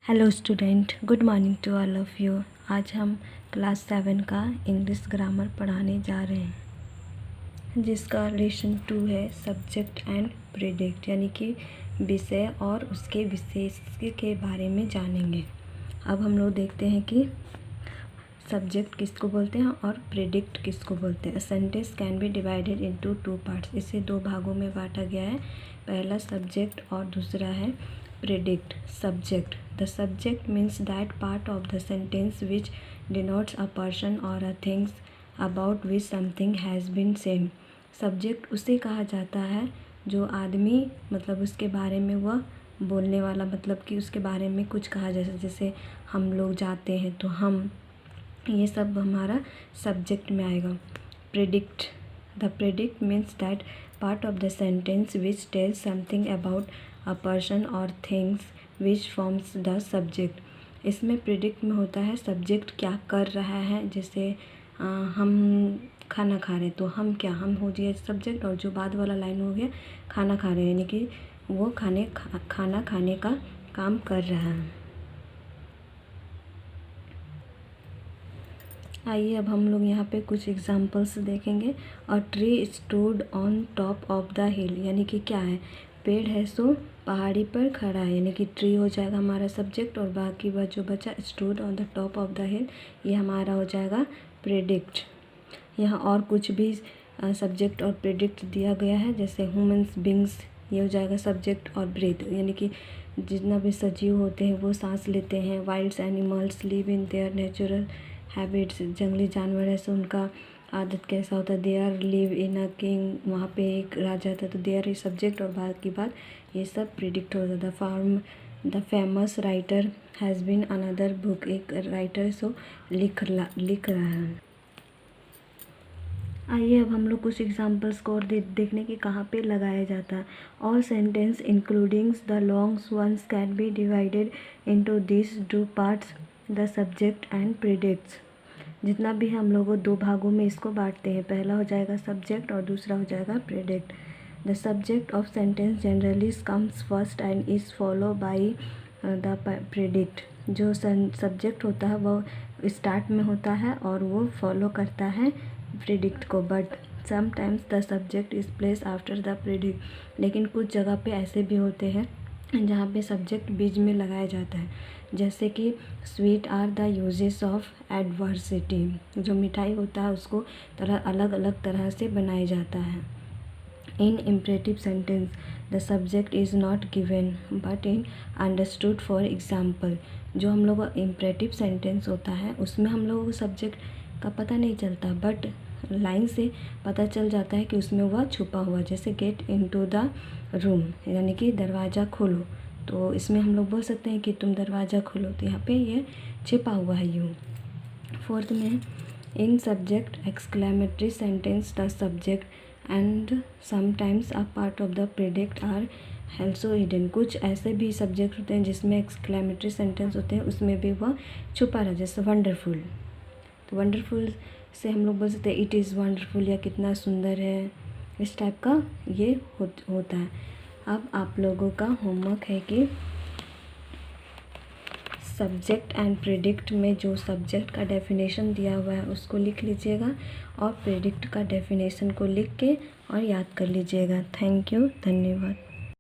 Hello student, good morning to all of you. आज हम class 7 का इंग्लिश ग्रामर पढ़ाने जा रहे हैं, जिसका लेसन 2 है सब्जेक्ट एंड प्रेडिक्ट, यानी कि विषय और उसके विशेष के बारे में जानेंगे। अब हम लोग देखते हैं कि सब्जेक्ट किसको बोलते हैं और प्रेडिक्ट किसको बोलते हैं। Sentence can be divided into 2 parts. इसे 2 भागों में बांटा गया है। पहला सब्जेक्ट और दूसरा है predict. Subject, the subject means that part of the sentence which denotes a person और a things about which something has been said. Subject उसे कहा जाता है जो आदमी, मतलब उसके बारे में वह बोलने वाला, मतलब कि उसके बारे में कुछ कहा, जैसे हम लोग जाते हैं तो हम, ये सब हमारा सब्जेक्ट में आएगा। Predict, the predict means that part of the sentence which tells something about a person और things which forms the subject. इसमें प्रेडिक्ट में होता है सब्जेक्ट क्या कर रहा है। जैसे हम खाना खा रहे हैं तो हम क्या, हम हो गया सब्जेक्ट, और जो बाद वाला लाइन हो गया खाना खा रहे हैं, यानी कि वो खाना खाने का काम कर रहा है। आइए अब हम लोग यहाँ पे कुछ एग्जांपल्स देखेंगे। A tree stood on top of the हिल, यानी कि क्या है, पेड़ है सो पहाड़ी पर खड़ा है, यानी कि ट्री हो जाएगा हमारा सब्जेक्ट, और बाकी वह जो बचा stood on the top of the हिल, ये हमारा हो जाएगा प्रेडिक्ट। यहाँ और कुछ भी सब्जेक्ट और प्रेडिक्ट दिया गया है, जैसे ह्यूमन्स बींग्स, ये हो जाएगा सब्जेक्ट, और ब्रीथ, यानी कि जितना भी सजीव होते हैं वो सांस लेते हैं। Wild animals live in their natural habits, जंगली जानवर है सो उनका आदत कैसा होता है। There live in a king, वहाँ पे एक राजा था, तो देयर इज सब्जेक्ट, और बाकी बात ये सब प्रिडिक्ट होता है। The famous writer has been another book, एक राइटर सो लिख रहा है। आइए अब हम लोग कुछ एग्जांपल्स को और देखने की कहाँ पे लगाया जाता है। All sentence including the long ones can be divided into this 2 parts, the subject and predicts. जितना भी हम लोग 2 भागों में इसको बांटते हैं, पहला हो जाएगा सब्जेक्ट और दूसरा हो जाएगा predict. The subject of sentence generally comes first and is follow by the predict. जो सब्जेक्ट होता है वो स्टार्ट में होता है और वो फॉलो करता है प्रेडिक्ट को। But sometimes the subject is place after the predict. लेकिन कुछ जगह पे ऐसे भी होते हैं जहाँ पे सब्जेक्ट बीच में लगाया जाता है, जैसे कि sweet are the uses of adversity. जो मिठाई होता है उसको अलग अलग तरह से बनाया जाता है। In imperative sentence the subject is not given but in understood. For example, जो हम लोग इम्परेटिव सेंटेंस होता है उसमें हम लोगों को सब्जेक्ट का पता नहीं चलता, बट लाइन से पता चल जाता है कि उसमें वह छुपा हुआ, जैसे गेट इनटू द रूम, यानी कि दरवाज़ा खोलो, तो इसमें हम लोग बोल सकते हैं कि तुम दरवाज़ा खोलो, तो यहाँ पे ये छिपा हुआ है यूँ। फोर्थ में in subject exclamatory sentence the subject and sometimes a part of the predict are also hidden. कुछ ऐसे भी सब्जेक्ट होते हैं जिसमें एक्सक्लेमेटरी सेंटेंस होते हैं, उसमें भी वह छुपा रहा, जैसे वंडरफुल। तो वंडरफुल से हम लोग बोल सकते हैं इट इज़ वंडरफुल, या कितना सुंदर है, इस टाइप का ये होता है। अब आप लोगों का होमवर्क है कि सब्जेक्ट एंड प्रेडिक्ट में जो सब्जेक्ट का डेफिनेशन दिया हुआ है उसको लिख लीजिएगा, और प्रेडिक्ट का डेफिनेशन को लिख के और याद कर लीजिएगा। थैंक यू, धन्यवाद।